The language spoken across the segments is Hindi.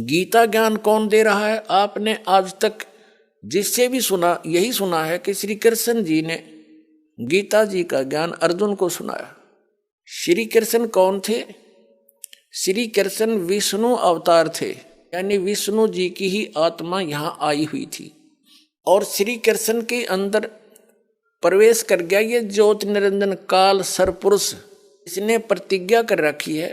गीता ज्ञान कौन दे रहा है? आपने आज तक जिससे भी सुना यही सुना है कि श्री कृष्ण जी ने गीता जी का ज्ञान अर्जुन को सुनाया। श्री कृष्ण कौन थे? श्री कृष्ण विष्णु अवतार थे, यानी विष्णु जी की ही आत्मा यहां आई हुई थी और श्री कृष्ण के अंदर प्रवेश कर गया ये ज्योति निरंजन काल सरपुरुष। इसने प्रतिज्ञा कर रखी है,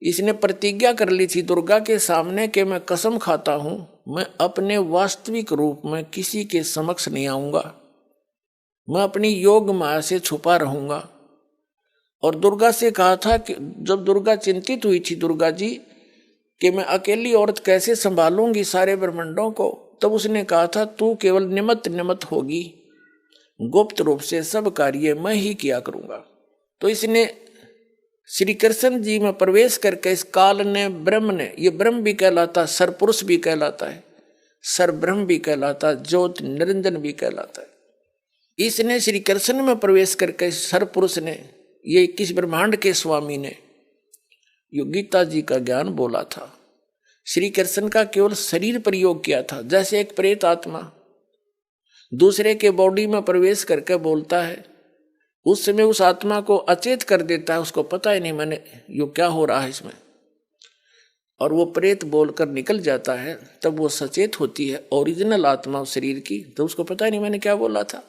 इसने प्रतिज्ञा कर ली थी दुर्गा के सामने कि मैं कसम खाता हूं मैं अपने वास्तविक रूप में किसी के समक्ष नहीं आऊंगा, मैं अपनी योग माया से छुपा रहूंगा। और दुर्गा से कहा था कि जब दुर्गा चिंतित हुई थी दुर्गा जी कि मैं अकेली औरत कैसे संभालूंगी सारे ब्रह्मांडों को, तब उसने कहा था तू केवल निमित्त होगी, गुप्त रूप से सब कार्य मैं ही किया करूंगा। तो इसने श्री कृष्ण जी में प्रवेश करके इस काल ने ब्रह्म ने, ये ब्रह्म भी कहलाता, सरपुरुष भी कहलाता है, सरब्रह्म भी कहलाता, ज्योति निरंजन भी कहलाता है। इसने श्री कृष्ण में प्रवेश करके सरपुरुष ने, ये 21 ब्रह्मांड के स्वामी ने यो गीता जी का ज्ञान बोला था। श्री कृष्ण का केवल शरीर प्रयोग किया था, जैसे एक प्रेत आत्मा दूसरे के बॉडी में प्रवेश करके बोलता है, उस समय उस आत्मा को अचेत कर देता है, उसको पता ही नहीं मैंने यो क्या हो रहा है इसमें, और वो प्रेत बोलकर निकल जाता है। तब वो सचेत होती है ओरिजिनल आत्मा उस शरीर की, तो उसको पता ही नहीं मैंने क्या बोला था।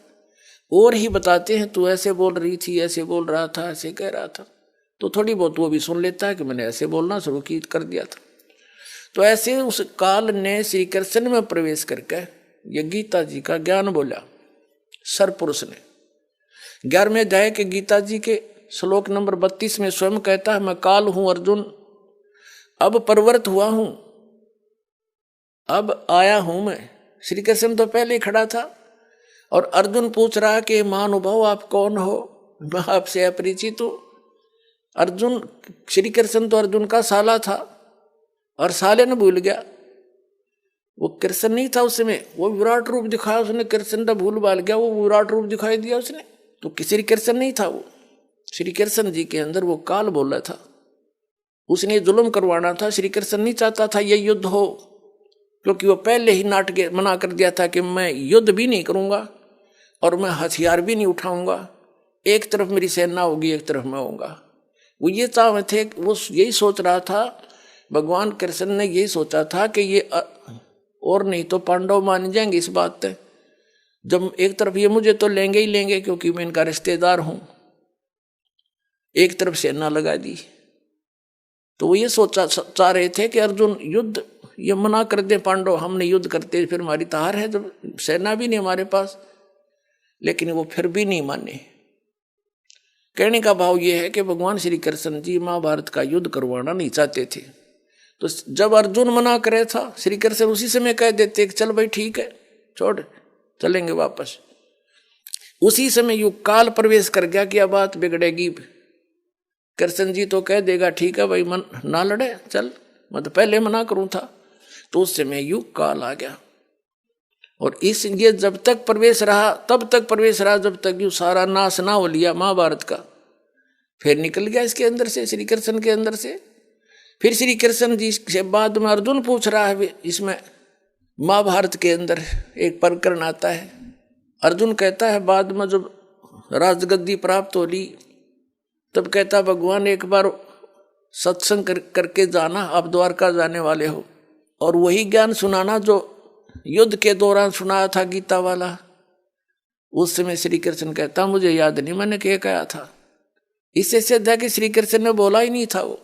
और ही बताते हैं तू ऐसे बोल रही थी, ऐसे बोल रहा था, ऐसे कह रहा था, तो थोड़ी बहुत वो भी सुन लेता है कि मैंने ऐसे बोलना शुरू कर दिया था। तो ऐसे उस काल ने श्री कृष्ण में प्रवेश करके ये गीता जी का ज्ञान बोला सरपुरुष ने। 11वें अध्याय के गीता जी के श्लोक नंबर 32 में स्वयं कहता है मैं काल हूं अर्जुन, अब प्रवृत्त हुआ हूं, अब आया हूं मैं। श्री कृष्ण तो पहले ही खड़ा था और अर्जुन पूछ रहा कि महानुभाव आप कौन हो, मैं आपसे अपरिचित हूं। अर्जुन, श्री कृष्ण तो अर्जुन का साला था और साले ने भूल गया, वो कृष्ण नहीं था उस समय, वो विराट रूप दिखाया उसने, कृष्ण का भूल भाल गया, वो विराट रूप दिखाई दिया उसने, तो श्री कृष्ण नहीं था वो। श्री कृष्ण जी के अंदर वो काल बोला था, उसने जुल्म करवाना था। श्री कृष्ण नहीं चाहता था ये युद्ध हो, क्योंकि वो पहले ही नाटक मना कर दिया था कि मैं युद्ध भी नहीं करूंगा और मैं हथियार भी नहीं उठाऊंगा, एक तरफ मेरी सेना होगी एक तरफ मैं होऊंगा। वो ये चाह थे, वो यही सोच रहा था, भगवान कृष्ण ने यही सोचा था कि ये और नहीं तो पांडव मान जाएंगे इस बात पे, जब एक तरफ ये मुझे तो लेंगे ही लेंगे क्योंकि मैं इनका रिश्तेदार हूं, एक तरफ सेना लगा दी। तो वो ये सोचा चाह रहे थे कि अर्जुन युद्ध ये मना कर दे पांडव, हमने युद्ध करते फिर हमारी तार है, जब सेना भी नहीं हमारे पास। लेकिन वो फिर भी नहीं माने। कहने का भाव ये है कि भगवान श्री कृष्ण जी महाभारत का युद्ध करवाना नहीं चाहते थे, तो जब अर्जुन मना करे था श्री कृष्ण उसी समय कह देते कि चल भाई ठीक है छोड़ चलेंगे वापस। उसी समय यू काल प्रवेश कर गया कि अब बात बिगड़ेगी, कृष्ण जी तो कह देगा ठीक है भाई मन ना लड़े चल, मैं तो पहले मना करूं था। तो उस समय यू काल आ गया और इस ये जब तक प्रवेश रहा तब तक प्रवेश रहा जब तक यू सारा नाश ना हो लिया महाभारत का, फिर निकल गया इसके अंदर से, श्री कृष्ण के अंदर से। फिर श्री कृष्ण जी से बाद में अर्जुन पूछ रहा है, इसमें महाभारत के अंदर एक प्रकरण आता है, अर्जुन कहता है बाद में जब राजगद्दी प्राप्त हो ली तब कहता भगवान एक बार सत्संग करके जाना, आप द्वारका जाने वाले हो, और वही ज्ञान सुनाना जो युद्ध के दौरान सुनाया था गीता वाला। उस समय श्री कृष्ण कहता मुझे याद नहीं मैंने क्या कहा था। इससे सिद्ध है कि श्री कृष्ण ने बोला ही नहीं था वो।